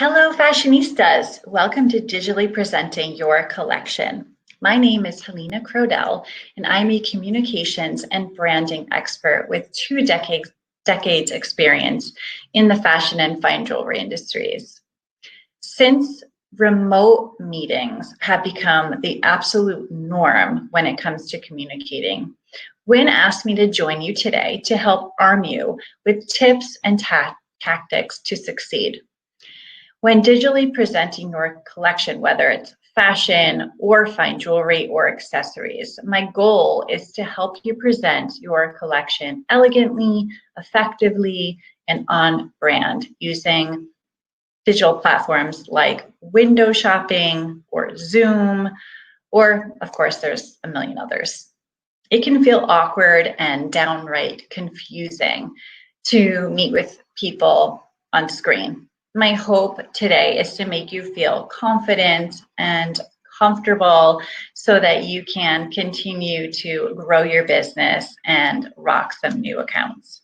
Hello, fashionistas. Welcome to Digitally Presenting Your Collection. My name is Helena Krodel, and I'm a communications and branding expert with two decades experience in the fashion and fine jewelry industries. Since remote meetings have become the absolute norm when it comes to communicating, WWIN asked me to join you today to help arm you with tips and tactics to succeed. When digitally presenting your collection, whether it's fashion or fine jewelry or accessories, my goal is to help you present your collection elegantly, effectively, and on brand using digital platforms like window shopping or Zoom, or of course, there's a million others. It can feel awkward and downright confusing to meet with people on screen. My hope today is to make you feel confident and comfortable so that you can continue to grow your business and rock some new accounts.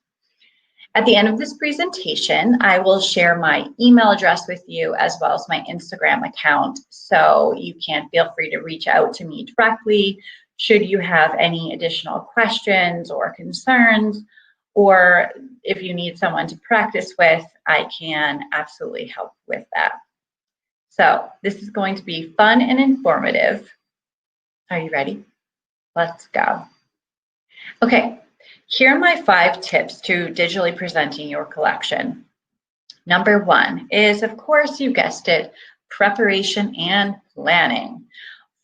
At the end of this presentation, I will share my email address with you as well as my Instagram account, so you can feel free to reach out to me directly should you have any additional questions or concerns, or if you need someone to practice with, I can absolutely help with that. So this is going to be fun and informative. Are you ready? Let's go. Okay, here are my 5 tips to digitally presenting your collection. Number 1 is, of course, you guessed it, preparation and planning.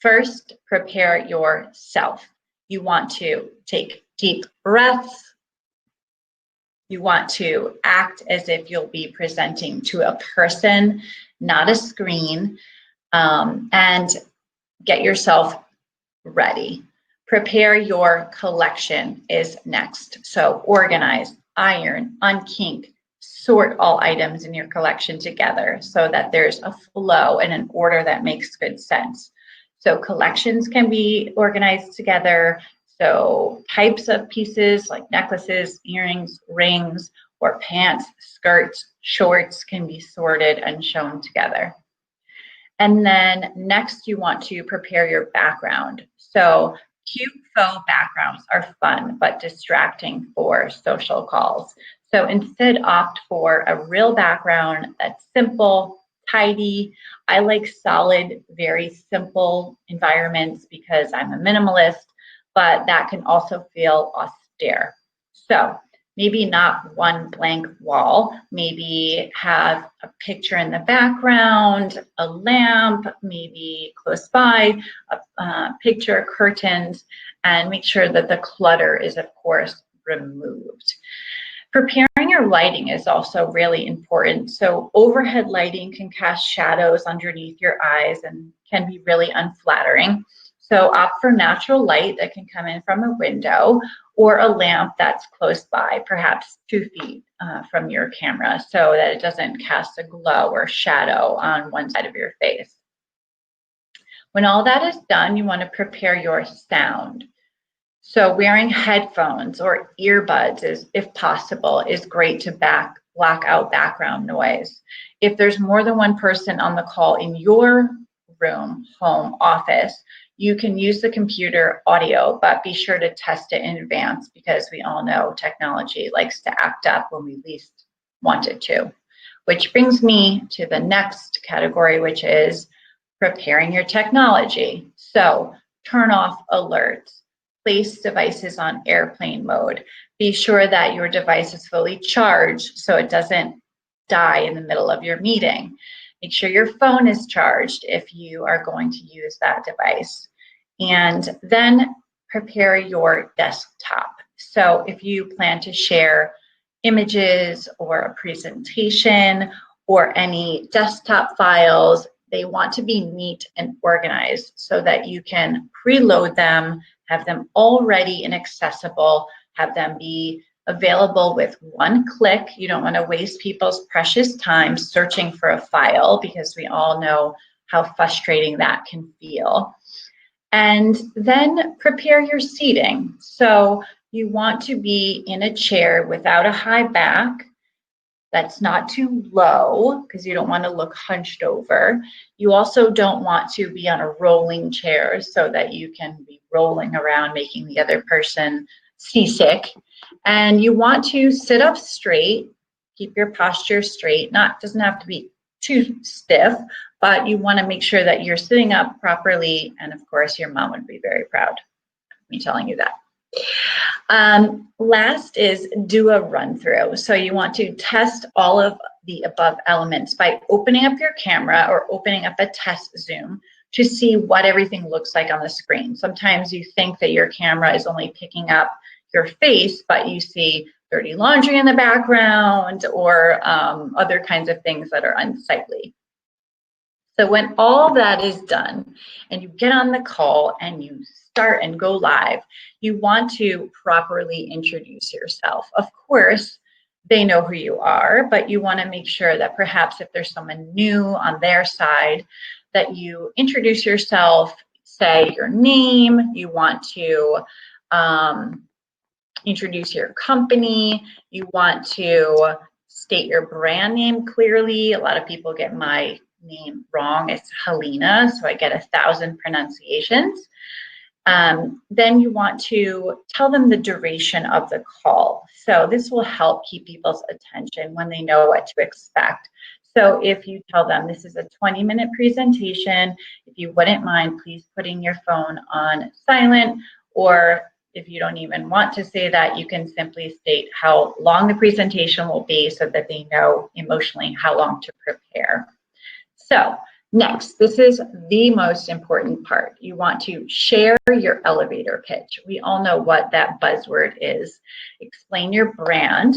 First, prepare yourself. You want to take deep breaths. You want to act as if you'll be presenting to a person, not a screen, and get yourself ready. Prepare your collection is next. So organize, iron, unkink, sort all items in your collection together so that there's a flow and an order that makes good sense. So collections can be organized together. So types of pieces like necklaces, earrings, rings, or pants, skirts, shorts can be sorted and shown together. And then next you want to prepare your background. So cute faux backgrounds are fun but distracting for social calls. So instead opt for a real background that's simple, tidy. I like solid, very simple environments because I'm a minimalist, but that can also feel austere. So maybe not one blank wall, maybe have a picture in the background, a lamp, maybe close by, a picture, curtains, and make sure that the clutter is, of course, removed. Preparing your lighting is also really important. So overhead lighting can cast shadows underneath your eyes and can be really unflattering. So opt for natural light that can come in from a window or a lamp that's close by, perhaps 2 feet from your camera, so that it doesn't cast a glow or shadow on one side of your face. When all that is done, you want to prepare your sound. So wearing headphones or earbuds, if possible, is great to block out background noise. If there's more than one person on the call in your room, home, office, you can use the computer audio, but be sure to test it in advance because we all know technology likes to act up when we least want it to. Which brings me to the next category, which is preparing your technology. So turn off alerts. Place devices on airplane mode. Be sure that your device is fully charged so it doesn't die in the middle of your meeting. Make sure your phone is charged if you are going to use that device. And then prepare your desktop. So if you plan to share images or a presentation or any desktop files, they want to be neat and organized so that you can preload them, have them all ready and accessible, have them be available with one click. You don't want to waste people's precious time searching for a file because we all know how frustrating that can feel. And then prepare your seating. So you want to be in a chair without a high back, that's not too low because you don't want to look hunched over. You also don't want to be on a rolling chair so that you can be rolling around making the other person seasick. And you want to sit up straight, keep your posture straight. Doesn't have to be too stiff, but you want to make sure that you're sitting up properly. And of course, your mom would be very proud of me telling you that. Last is do a run through. So you want to test all of the above elements by opening up your camera or opening up a test zoom to see what everything looks like on the screen. Sometimes you think that your camera is only picking up your face, but you see dirty laundry in the background or other kinds of things that are unsightly. So when all that is done and you get on the call and you start and go live, you want to properly introduce yourself. Of course, they know who you are, but you want to make sure that perhaps if there's someone new on their side, that you introduce yourself, say your name, you want to introduce your company, you want to state your brand name clearly. A lot of people get my name wrong. It's Helena, so I get 1,000 pronunciations. Then you want to tell them the duration of the call. So this will help keep people's attention when they know what to expect. So if you tell them this is a 20-minute presentation, if you wouldn't mind, please putting your phone on silent, or if you don't even want to say that, you can simply state how long the presentation will be so that they know emotionally how long to prepare. So next, this is the most important part. You want to share your elevator pitch. We all know what that buzzword is. Explain your brand,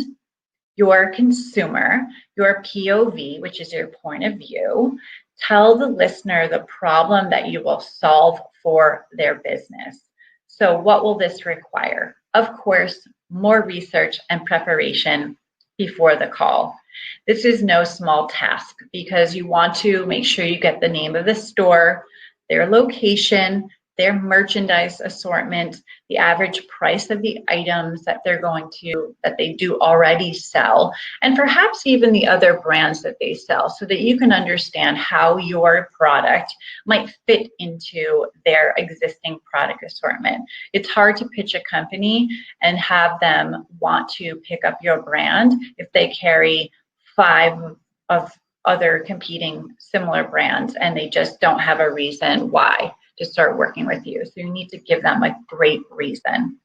your consumer, your POV, which is your point of view. Tell the listener the problem that you will solve for their business. So what will this require? Of course, more research and preparation before the call. This is no small task because you want to make sure you get the name of the store, their location, their merchandise assortment, the average price of the items that they do already sell, and perhaps even the other brands that they sell so that you can understand how your product might fit into their existing product assortment. It's hard to pitch a company and have them want to pick up your brand if they carry 5 of other competing similar brands and they just don't have a reason why to start working with you. So you need to give them a great reason.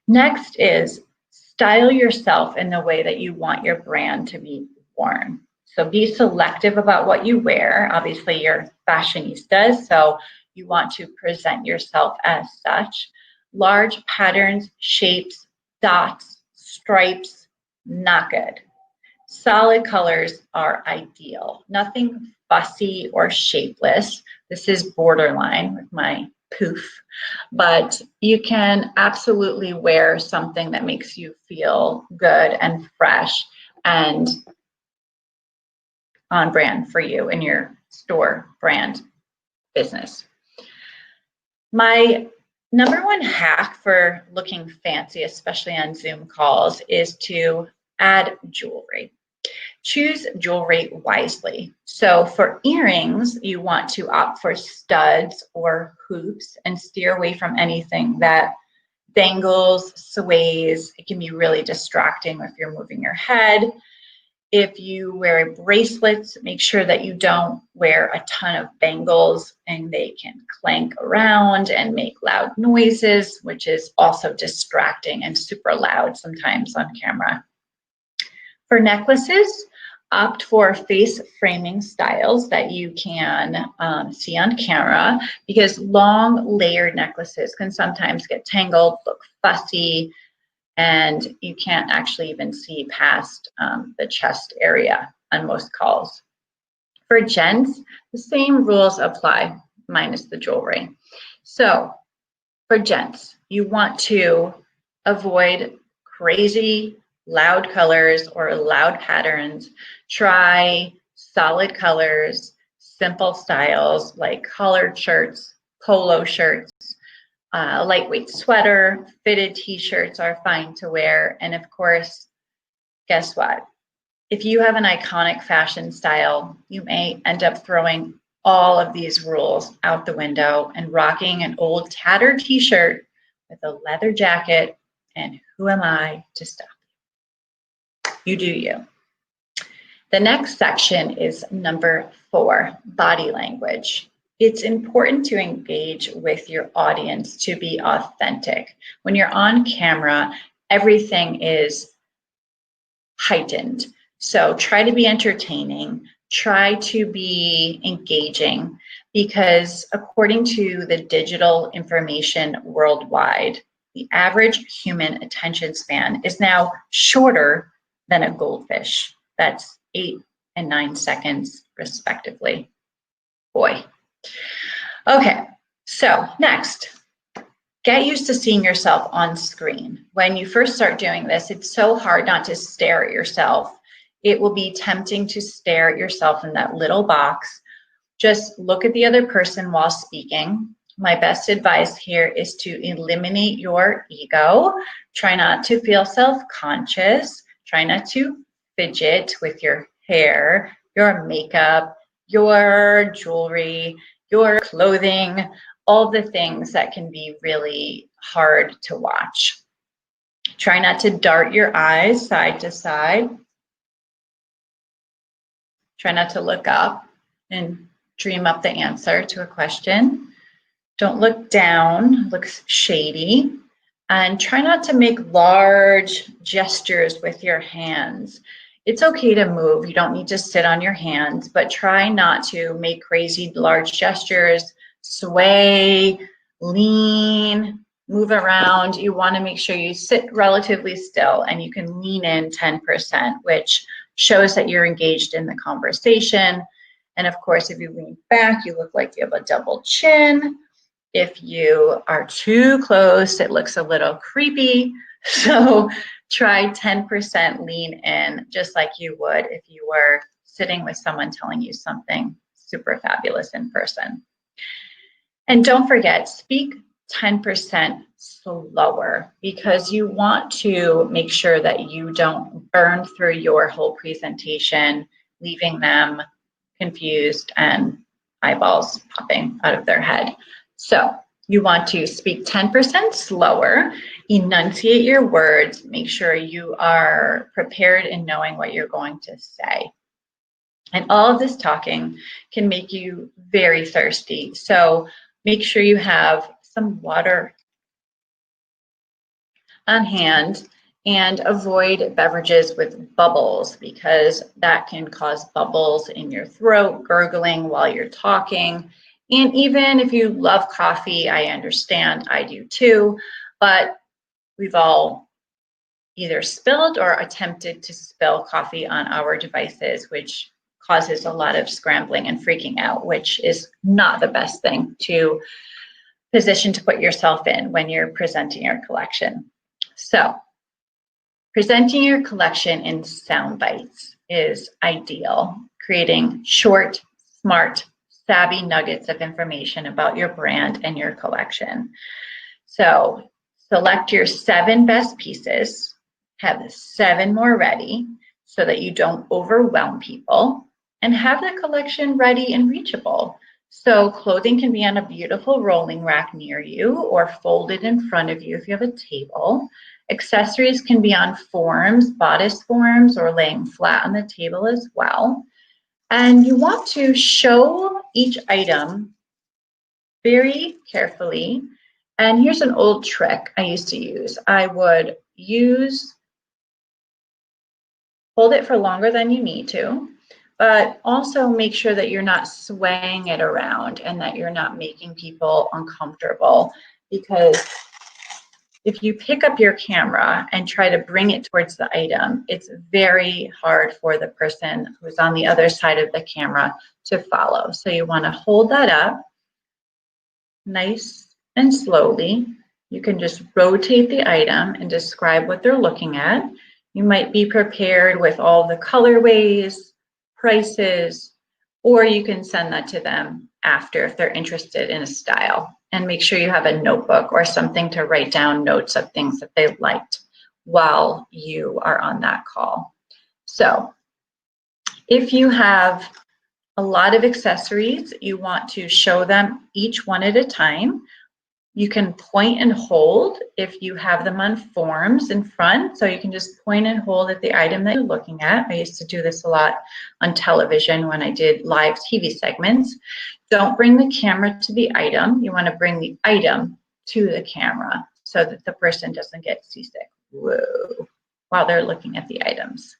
Next is style yourself in the way that you want your brand to be worn. So be selective about what you wear. Obviously, you're fashionistas, so you want to present yourself as such. Large patterns, shapes, dots, stripes, not good. Solid colors are ideal. Nothing fussy or shapeless. This is borderline with my poof, but you can absolutely wear something that makes you feel good and fresh and on brand for you in your store brand business. My number one hack for looking fancy, especially on Zoom calls, is to add jewelry. Choose jewelry wisely. So for earrings, you want to opt for studs or hoops and steer away from anything that dangles, sways. It can be really distracting if you're moving your head. If you wear bracelets, make sure that you don't wear a ton of bangles and they can clank around and make loud noises, which is also distracting and super loud sometimes on camera. For necklaces, opt for face framing styles that you can see on camera because long layered necklaces can sometimes get tangled, look fussy, and you can't actually even see past the chest area on most calls. For gents, the same rules apply, minus the jewelry. So for gents, you want to avoid crazy loud colors or loud patterns. Try solid colors, simple styles like collared shirts, polo shirts, lightweight sweater, fitted t-shirts are fine to wear. And of course, guess what? If you have an iconic fashion style, you may end up throwing all of these rules out the window and rocking an old tattered t-shirt with a leather jacket, and who am I to stop you? You do you. The next section is number 4, body language. It's important to engage with your audience to be authentic. When you're on camera, everything is heightened. So try to be entertaining, try to be engaging, because according to the digital information worldwide, the average human attention span is now shorter than a goldfish. That's 8 and 9 seconds respectively. Boy. Okay, so next, get used to seeing yourself on screen. When you first start doing this, it's so hard not to stare at yourself. It will be tempting to stare at yourself in that little box. Just look at the other person while speaking. My best advice here is to eliminate your ego. Try not to feel self-conscious. Try not to fidget with your hair, your makeup, your jewelry, your clothing, all the things that can be really hard to watch. Try not to dart your eyes side to side. Try not to look up and dream up the answer to a question. Don't look down, look shady. And try not to make large gestures with your hands. It's okay to move. You don't need to sit on your hands, but try not to make crazy large gestures, sway, lean, move around. You want to make sure you sit relatively still and you can lean in 10%, which shows that you're engaged in the conversation. And of course, if you lean back, you look like you have a double chin. If you are too close, it looks a little creepy. So try 10% lean in, just like you would if you were sitting with someone telling you something super fabulous in person. And don't forget, speak 10% slower, because you want to make sure that you don't burn through your whole presentation, leaving them confused and eyeballs popping out of their head. So you want to speak 10% slower, enunciate your words, make sure you are prepared in knowing what you're going to say. And all of this talking can make you very thirsty. So make sure you have some water on hand and avoid beverages with bubbles, because that can cause bubbles in your throat, gurgling while you're talking. And even if you love coffee, I understand, I do too, but we've all either spilled or attempted to spill coffee on our devices, which causes a lot of scrambling and freaking out, which is not the best thing to position to put yourself in when you're presenting your collection. So presenting your collection in sound bites is ideal, creating short, smart, savvy nuggets of information about your brand and your collection. So select your 7 best pieces, have 7 more ready so that you don't overwhelm people, and have the collection ready and reachable. So clothing can be on a beautiful rolling rack near you or folded in front of you if you have a table. Accessories can be on forms, bodice forms, or laying flat on the table as well. And you want to show each item very carefully. And here's an old trick I used to use. I would hold it for longer than you need to, but also make sure that you're not swaying it around and that you're not making people uncomfortable, because if you pick up your camera and try to bring it towards the item, it's very hard for the person who's on the other side of the camera to follow. So you want to hold that up nice and slowly. You can just rotate the item and describe what they're looking at. You might be prepared with all the colorways, prices, or you can send that to them after if they're interested in a style. And make sure you have a notebook or something to write down notes of things that they liked while you are on that call. So If you have a lot of accessories, you want to show them each one at a time. You can point and hold if you have them on forms in front. So you can just point and hold at the item that you're looking at. I used to do this a lot on television when I did live TV segments. Don't bring the camera to the item. You want to bring the item to the camera so that the person doesn't get seasick. Whoa, while they're looking at the items.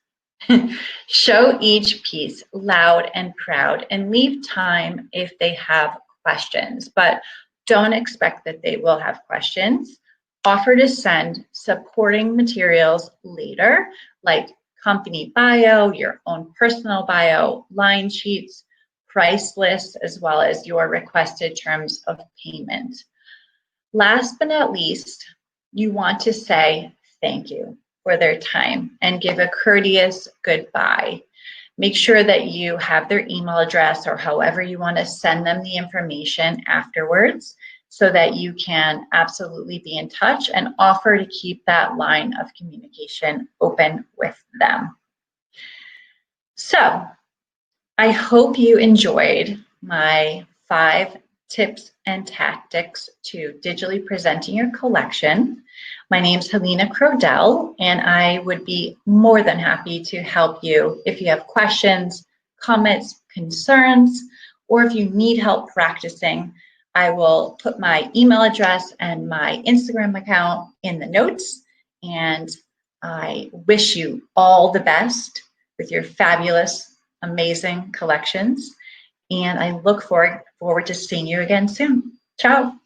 Show each piece loud and proud and leave time if they have questions, but don't expect that they will have questions. Offer to send supporting materials later, like company bio, your own personal bio, line sheets, price lists, as well as your requested terms of payment. Last but not least, you want to say thank you for their time and give a courteous goodbye. Make sure that you have their email address or however you want to send them the information afterwards so that you can absolutely be in touch and offer to keep that line of communication open with them. So I hope you enjoyed my 5 tips and tactics to digitally presenting your collection. My name's Helena Krodel, and I would be more than happy to help you if you have questions, comments, concerns, or if you need help practicing. I will put my email address and my Instagram account in the notes, and I wish you all the best with your fabulous, amazing collections, and I look forward to seeing you again soon. Ciao.